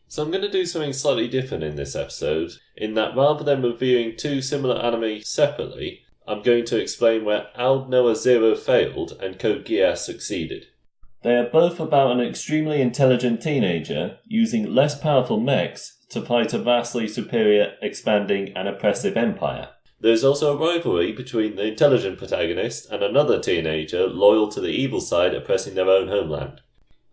So I'm going to do something slightly different in this episode, in that rather than reviewing two similar anime separately, I'm going to explain where Aldnoah 0 failed and Code Geass succeeded. They are both about an extremely intelligent teenager using less powerful mechs to fight a vastly superior, expanding and oppressive empire. There is also a rivalry between the intelligent protagonist and another teenager loyal to the evil side oppressing their own homeland.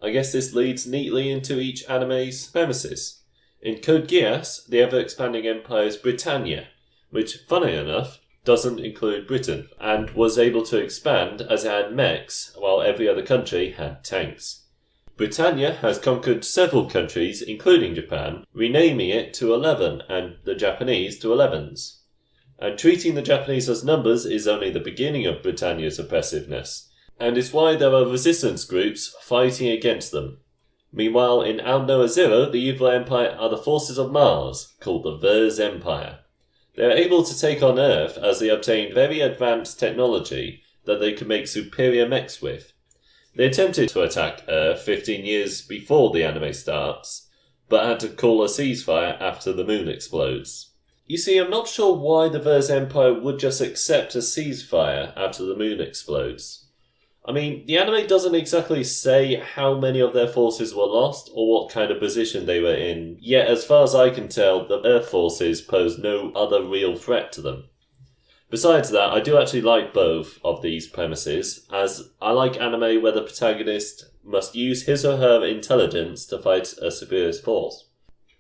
I guess this leads neatly into each anime's premises. In Code Geass, the ever-expanding empire is Britannia, which, funny enough, doesn't include Britain, and was able to expand as it had mechs, while every other country had tanks. Britannia has conquered several countries, including Japan, renaming it to 11 and the Japanese to 11s. And treating the Japanese as numbers is only the beginning of Britannia's oppressiveness, and is why there are resistance groups fighting against them. Meanwhile, in Aldnoah 0, the evil empire are the forces of Mars, called the Ver's Empire. They are able to take on Earth as they obtain very advanced technology that they can make superior mechs with. They attempted to attack Earth 15 years before the anime starts, but had to call a ceasefire after the moon explodes. You see, I'm not sure why the Ver's Empire would just accept a ceasefire after the moon explodes. I mean, the anime doesn't exactly say how many of their forces were lost or what kind of position they were in, yet as far as I can tell, the Earth forces pose no other real threat to them. Besides that, I do actually like both of these premises, as I like anime where the protagonist must use his or her intelligence to fight a superior force.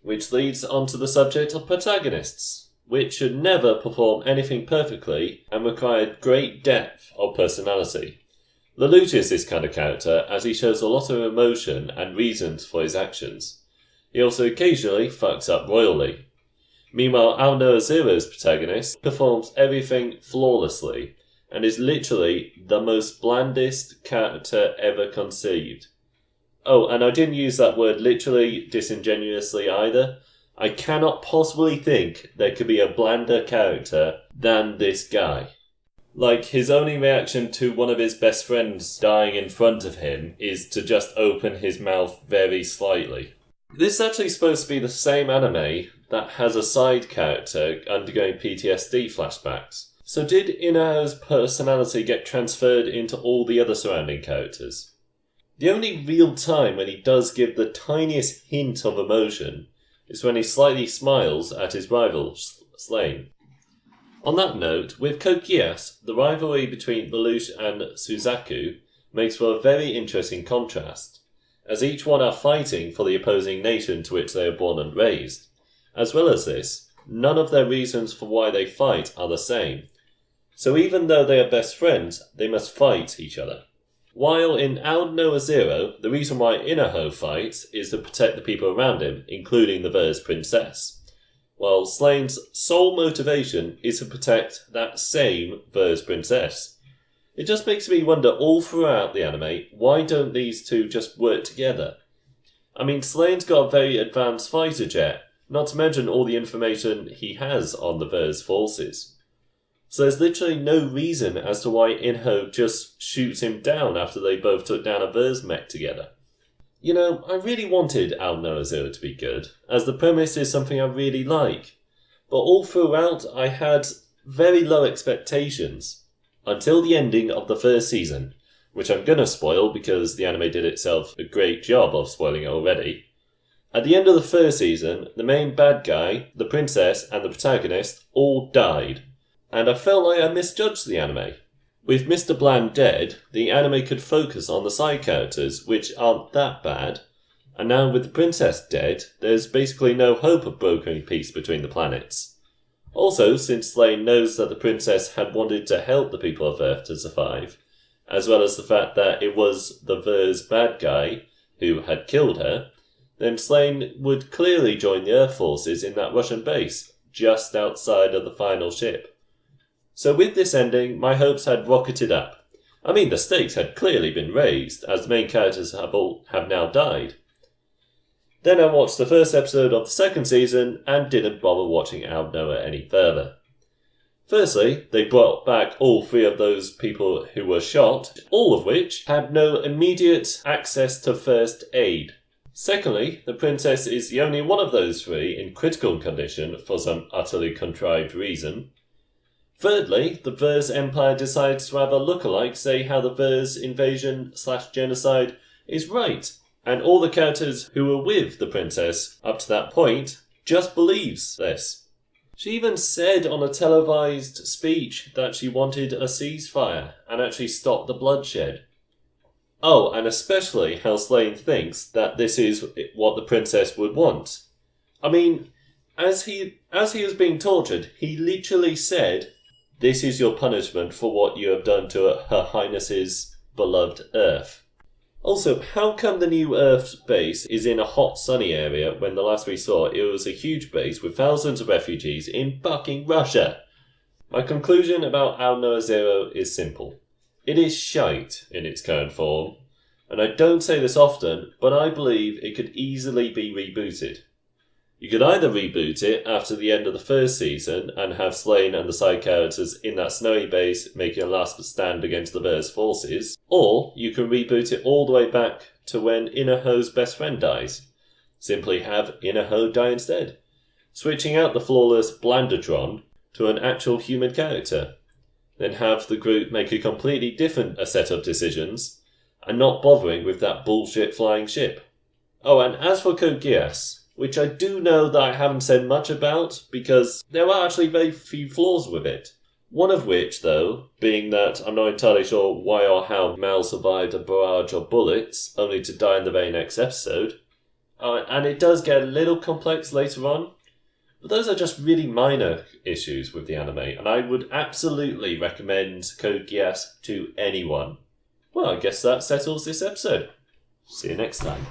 Which leads on to the subject of protagonists, which should never perform anything perfectly and require great depth of personality. Lelouch is this kind of character, as he shows a lot of emotion and reasons for his actions. He also occasionally fucks up royally. Meanwhile, Aldnoah 0's protagonist performs everything flawlessly, and is literally the most blandest character ever conceived. Oh, and I didn't use that word literally disingenuously either. I cannot possibly think there could be a blander character than this guy. Like, his only reaction to one of his best friends dying in front of him is to just open his mouth very slightly. This is actually supposed to be the same anime that has a side character undergoing PTSD flashbacks. So did Inao's personality get transferred into all the other surrounding characters? The only real time when he does give the tiniest hint of emotion is when he slightly smiles at his rival, Slane. On that note, with Code Geass, the rivalry between Lelouch and Suzaku makes for a very interesting contrast, as each one are fighting for the opposing nation to which they are born and raised. As well as this, none of their reasons for why they fight are the same. So even though they are best friends, they must fight each other. While in Aldnoah 0, the reason why Inaho fights is to protect the people around him, including the Ver's princess. While Slane's sole motivation is to protect that same Ver's princess. It just makes me wonder all throughout the anime, why don't these two just work together? I mean, Slane's got a very advanced fighter jet, not to mention all the information he has on the Ver's forces. So there's literally no reason as to why Inho just shoots him down after they both took down a Ver's mech together. You know, I really wanted Aldnoah 0 to be good, as the premise is something I really like. But all throughout, I had very low expectations. Until the ending of the first season, which I'm gonna spoil because the anime did itself a great job of spoiling it already. At the end of the first season, the main bad guy, the princess, and the protagonist all died. And I felt like I misjudged the anime. With Mr. Bland dead, the anime could focus on the side characters, which aren't that bad, and now with the princess dead, there's basically no hope of brokering peace between the planets. Also, since Slane knows that the princess had wanted to help the people of Earth to survive, as well as the fact that it was the Ver's bad guy who had killed her, then Slane would clearly join the Earth forces in that Russian base, just outside of the final ship. So with this ending, my hopes had rocketed up. I mean, the stakes had clearly been raised, as the main characters have now died. Then I watched the first episode of the second season, and didn't bother watching Aldnoah any further. Firstly, they brought back all three of those people who were shot, all of which had no immediate access to first aid. Secondly, the princess is the only one of those three in critical condition for some utterly contrived reason. Thirdly, the Verse Empire decides to have a lookalike say how the Verse invasion/genocide is right, and all the characters who were with the princess up to that point just believes this. She even said on a televised speech that she wanted a ceasefire and actually stop the bloodshed. Oh, and especially how Slane thinks that this is what the princess would want. I mean, as he was being tortured, he literally said, "This is your punishment for what you have done to Her Highness's beloved Earth." Also, how come the new Earth base is in a hot, sunny area when the last we saw it was a huge base with thousands of refugees in fucking Russia? My conclusion about Aldnoah Zero is simple. It is shite in its current form, and I don't say this often, but I believe it could easily be rebooted. You could either reboot it after the end of the first season and have Slane and the side characters in that snowy base making a last stand against the Verse forces, or you can reboot it all the way back to when Inaho's best friend dies. Simply have Inaho die instead, switching out the flawless Blandertron to an actual human character. Then have the group make a completely different set of decisions, and not bothering with that bullshit flying ship. Oh, and as for Code Geass, which I do know that I haven't said much about, because there are actually very few flaws with it. One of which, though, being that I'm not entirely sure why or how Mal survived a barrage of bullets, only to die in the very next episode. And it does get a little complex later on, but those are just really minor issues with the anime, and I would absolutely recommend Code Geass to anyone. Well, I guess that settles this episode. See you next time.